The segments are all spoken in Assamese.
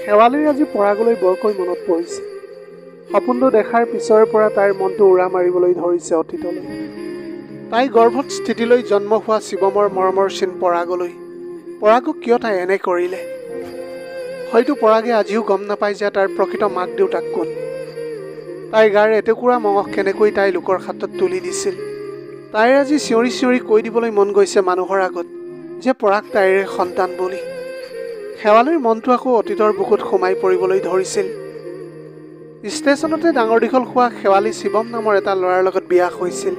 শেৱালিৰ আজি পৰাগলৈ বৰকৈ মনত পৰিছে। সপোনটো দেখাৰ পিছৰে পৰা তাইৰ মনটো উৰা মাৰিবলৈ ধৰিছে অতীতলৈ। তাই গৰ্ভত স্থিতিলৈ জন্ম হোৱা শিৱমৰ মৰমৰ চিন পৰাগলৈ। পৰাগক কিয় তাই এনে কৰিলে? হয়তো পৰাগে আজিও গম নাপায় যে তাৰ প্ৰকৃত মাক দেউতাক কোন। তাইৰ গাৰ এটুকুৰা মঙহ কেনেকৈ তাই লোকৰ হাতত তুলি দিছিল। তাইৰ আজি চিঞৰি চিঞৰি কৈ দিবলৈ মন গৈছে মানুহৰ আগত যে পৰাগ তাইৰে সন্তান বুলি। শেৱালিৰ মনটো আকৌ অতীতৰ বুকুত সোমাই পৰিবলৈ ধৰিছিল। ষ্টেচনতে ডাঙৰ দীঘল হোৱা শেৱালি শিৱম নামৰ এটা ল'ৰাৰ লগত বিয়া হৈছিল।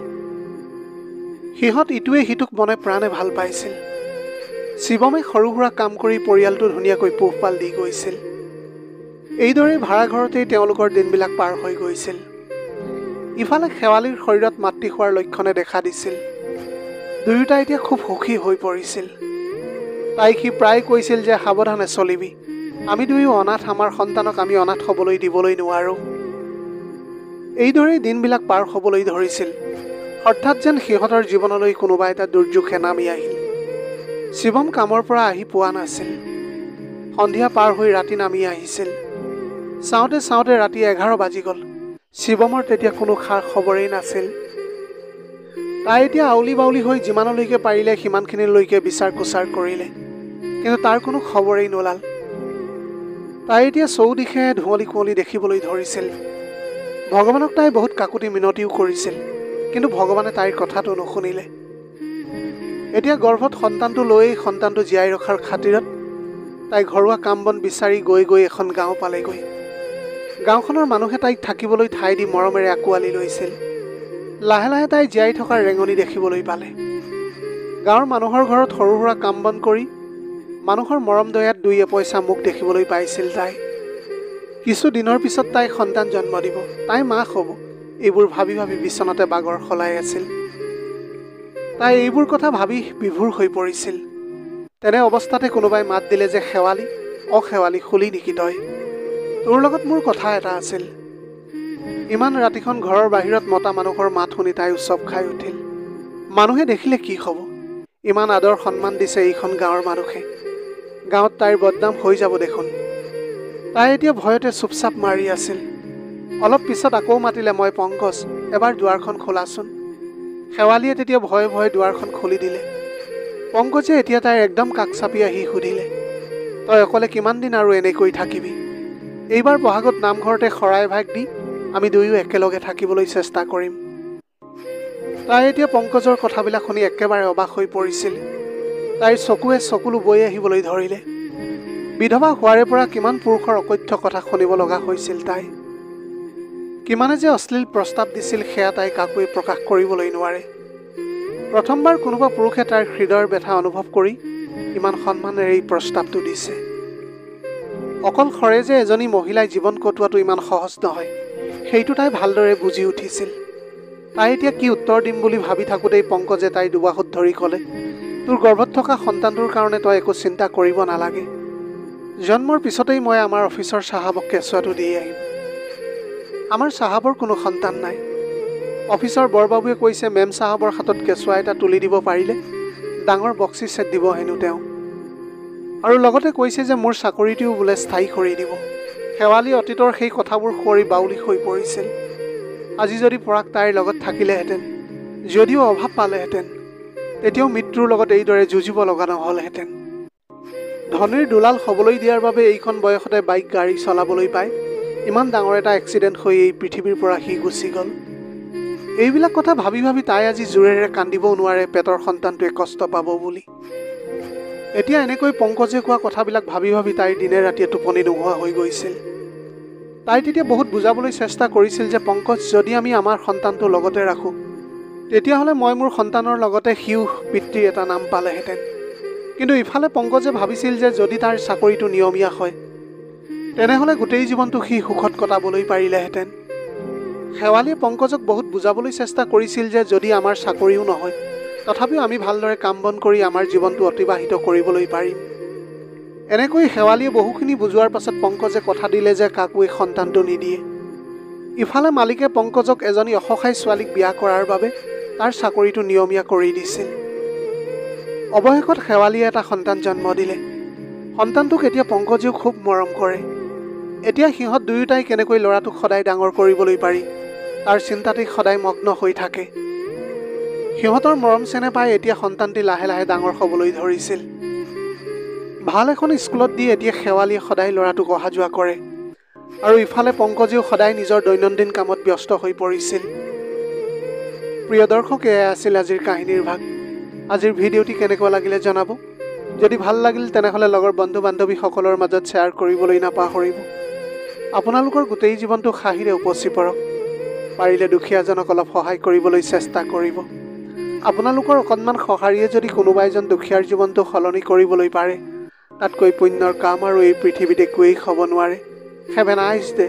সিহঁত ইটোৱে সিটোক মনে প্ৰাণে ভাল পাইছিল। শিৱমে সৰু সুৰা কাম কৰি পৰিয়ালটো ধুনীয়াকৈ পোহপাল দি গৈছিল। এইদৰে ভাড়াঘৰতেই তেওঁলোকৰ দিনবিলাক পাৰ হৈ গৈছিল। ইফালে শেৱালিৰ শৰীৰত মাতৃ হোৱাৰ লক্ষণে দেখা দিছিল। দুয়োটা এতিয়া খুব সুখী হৈ পৰিছিল। তাইক সি প্ৰায় কৈছিল যে সাৱধানে চলিবি, আমি দুয়ো অনাথ, আমাৰ সন্তানক আমি অনাথ হ'বলৈ দিবলৈ নোৱাৰোঁ। এইদৰেই দিনবিলাক পাৰ হ'বলৈ ধৰিছিল। হঠাৎ যেন সিহঁতৰ জীৱনলৈ কোনোবা এটা দুৰ্যোগে নামি আহিল। শিৱম কামৰ পৰা আহি পোৱা নাছিল। সন্ধিয়া পাৰ হৈ ৰাতি নামি আহিছিল। চাওঁতে চাওঁতে ৰাতি 11 বাজি গ'ল। শিৱমৰ তেতিয়া কোনো খা খবৰেই নাছিল। তাই এতিয়া আউলি বাউলি হৈ যিমানলৈকে পাৰিলে সিমানখিনিলৈকে বিচাৰ কোচাৰ কৰিলে, কিন্তু তাৰ কোনো খবৰেই নোলাল। তাই এতিয়া চৌদিশে ধুঁৱলি কুঁৱলী দেখিবলৈ ধৰিছিল। ভগৱানক তাই বহুত কাকুতি মিনতিও কৰিছিল, কিন্তু ভগৱানে তাইৰ কথাটো নুশুনিলে। এতিয়া গৰ্ভত সন্তানটো লৈয়েই সন্তানটো জীয়াই ৰখাৰ খাতিৰত তাই ঘৰুৱা কাম বন বিচাৰি গৈ গৈ এখন গাঁও পালেগৈ। গাঁওখনৰ মানুহে তাইক থাকিবলৈ ঠাই দি মৰমেৰে আঁকোৱালি লৈছিল। লাহে লাহে তাই জীয়াই থকাৰ ৰেঙনি দেখিবলৈ পালে। গাঁৱৰ মানুহৰ ঘৰত সৰু সুৰা কাম বন কৰি মানুহৰ মৰম দয়াত দুই এপইচা মুখ দেখিবলৈ পাইছিল তাই। কিছু দিনৰ পিছত তাই সন্তান জন্ম দিব, তাই মাক হ'ব, এইবোৰ ভাবি ভাবি বিচনাতে বাগৰ সলাই আছিল। তাই এইবোৰ কথা ভাবি বিভোৰ হৈ পৰিছিল। তেনে অৱস্থাতে কোনোবাই মাত দিলে যে শেৱালি, অ শেৱালি, শুলি নেকি তই? তোৰ লগত মোৰ কথা এটা আছিল। ইমান ৰাতিখন ঘৰৰ বাহিৰত মতা মানুহৰ মাত শুনি তাই উচপ খাই উঠিল। মানুহে দেখিলে কি হ'ব? ইমান আদৰ সন্মান দিছে এইখন গাঁৱৰ মানুহে। গাঁৱত তাইৰ বদনাম হৈ যাব দেখোন। তাই এতিয়া ভয়তে চুপচাপ মাৰি আছিল। অলপ পিছত আকৌ মাতিলে, মই পংকজ, এবাৰ দুৱাৰখন খোলাচোন। শেৱালিয়ে তেতিয়া ভয়ে ভয়ে দুৱাৰখন খুলি দিলে। পংকজে এতিয়া তাইৰ একদম কাষ চাপি আহি সুধিলে, তই অকলে কিমান দিন আৰু এনেকৈ থাকিবি? এইবাৰ বহাগত নামঘৰতে শৰাই ভাগ দি আমি দুয়ো একেলগে থাকিবলৈ চেষ্টা কৰিম। তাই এতিয়া পংকজৰ কথাবিলাক শুনি একেবাৰে অবাক হৈ পৰিছিল। তাইৰ চকুৱে চকুলো বৈ আহিবলৈ ধৰিলে। বিধৱা হোৱাৰে পৰা কিমান পুৰুষৰ অকথ্য কথা শুনিব লগা হৈছিল তাই। কিমানে যে অশ্লীল প্ৰস্তাৱ দিছিল সেয়া তাই কাকোৱে প্ৰকাশ কৰিবলৈ নোৱাৰে। প্ৰথমবাৰ কোনোবা পুৰুষে তাইৰ হৃদয়ৰ ব্যথা অনুভৱ কৰি ইমান সন্মানেৰে এই প্ৰস্তাৱটো দিছে। অকলশৰে যে এজনী মহিলাই জীৱন কটোৱাটো ইমান সহজ নহয়, সেইটো তাই ভালদৰে বুজি উঠিছিল। তাই এতিয়া কি উত্তৰ দিম বুলি ভাবি থাকোঁতেই পংকজে তাই দুবাহুত ধৰি ক'লে, তোৰ গৰ্ভত থকা সন্তানটোৰ কাৰণে তই একো চিন্তা কৰিব নালাগে। জন্মৰ পিছতেই মই আমাৰ অফিচৰ চাহাবক কেঁচুৱাটো দি আহিম। আমাৰ চাহাবৰ কোনো সন্তান নাই। অফিচৰ বৰবাবুৱে কৈছে মেম চাহাবৰ হাতত কেঁচুৱা এটা তুলি দিব পাৰিলে ডাঙৰ বক্সিছ দিব হেনো তেওঁ। আৰু লগতে কৈছে যে মোৰ চাকৰিটোও বোলে স্থায়ী কৰি দিব। শেৱালি অতীতৰ সেই কথাবোৰ সুঁৱৰি বাউলি হৈ পৰিছিল। আজি যদি পৰাগ তাইৰ লগত থাকিলেহেঁতেন, যদিও অভাৱ পালেহেঁতেন, তেতিয়াও মৃত্যুৰ লগত এইদৰে যুঁজিব লগা নহ'লহেঁতেন। ধনীৰ দুলাল হ'বলৈ দিয়াৰ বাবে এইখন বয়সতে বাইক গাড়ী চলাবলৈ পায় ইমান ডাঙৰ এটা এক্সিডেণ্ট হৈ এই পৃথিৱীৰ পৰা সি গুচি গ'ল। এইবিলাক কথা ভাবি ভাবি তাই আজি জোৰেৰে কান্দিবও নোৱাৰে পেটৰ সন্তানটোৱে কষ্ট পাব বুলি। এতিয়া এনেকৈ পংকজে কোৱা কথাবিলাক ভাবি ভাবি তাইৰ দিনে ৰাতিয়ে টোপনি নোহোৱা হৈ গৈছিল। তাই তেতিয়া বহুত বুজাবলৈ চেষ্টা কৰিছিল যে পংকজ, যদি আমি আমাৰ সন্তানটো লগতে ৰাখোঁ, তেতিয়াহ'লে মই মোৰ সন্তানৰ লগতে সিও পিতৃৰ এটা নাম পালেহেঁতেন। কিন্তু ইফালে পংকজে ভাবিছিল যে যদি তাৰ চাকৰিটো নিয়মীয়া হয়, তেনেহ'লে গোটেই জীৱনটো সি সুখত কটাবলৈ পাৰিলেহেঁতেন। শেৱালিয়ে পংকজক বহুত বুজাবলৈ চেষ্টা কৰিছিল যে যদি আমাৰ চাকৰিও নহয়, তথাপিও আমি ভালদৰে কাম বন কৰি আমাৰ জীৱনটো অতিবাহিত কৰিবলৈ পাৰিম। এনেকৈ শেৱালিয়ে বহুখিনি বুজোৱাৰ পাছত পংকজে কথা দিলে যে কাকোৱে সন্তানটো নিদিয়ে। ইফালে মালিকে পংকজক এজনী অসহায় ছোৱালীক বিয়া কৰাৰ বাবে তাৰ চাকৰিটো নিয়মীয়া কৰি দিছিল। অৱশেষত শেৱালিয়ে এটা সন্তান জন্ম দিলে। সন্তানটোক এতিয়া পংকজেও খুব মৰম কৰে। এতিয়া সিহঁত দুয়োটাই কেনেকৈ ল'ৰাটোক সদায় ডাঙৰ কৰিবলৈ পাৰি তাৰ চিন্তাতেই সদায় মগ্ন হৈ থাকে। সিহঁতৰ মৰম চেনেহ পাই এতিয়া সন্তানটি লাহে লাহে ডাঙৰ হ'বলৈ ধৰিছিল। ভাল এখন স্কুলত দি এতিয়া শেৱালীয়ে সদায় ল'ৰাটোক অহা যোৱা কৰে আৰু ইফালে পংকজেও সদায় নিজৰ দৈনন্দিন কামত ব্যস্ত হৈ পৰিছিল। প্ৰিয় দৰ্শক, এয়াই আছিল আজিৰ কাহিনীৰ ভাগ। আজিৰ ভিডিঅ'টি কেনেকুৱা লাগিলে জনাব। যদি ভাল লাগিল তেনেহ'লে লগৰ বন্ধু বান্ধৱীসকলৰ মাজত শ্বেয়াৰ কৰিবলৈ নাপাহৰিব। আপোনালোকৰ গোটেই জীৱনটো হাঁহিৰে উপচি পৰক। পাৰিলে দুখীয়াজনক অলপ সহায় কৰিবলৈ চেষ্টা কৰিব। আপোনালোকৰ অকণমান সঁহাৰিয়ে যদি কোনোবা এজন দুখীয়াৰ জীৱনটো সলনি কৰিবলৈ পাৰে, তাতকৈ পুণ্যৰ কাম আৰু এই পৃথিৱীত একোৱেই হ'ব নোৱাৰে। Have a nice day.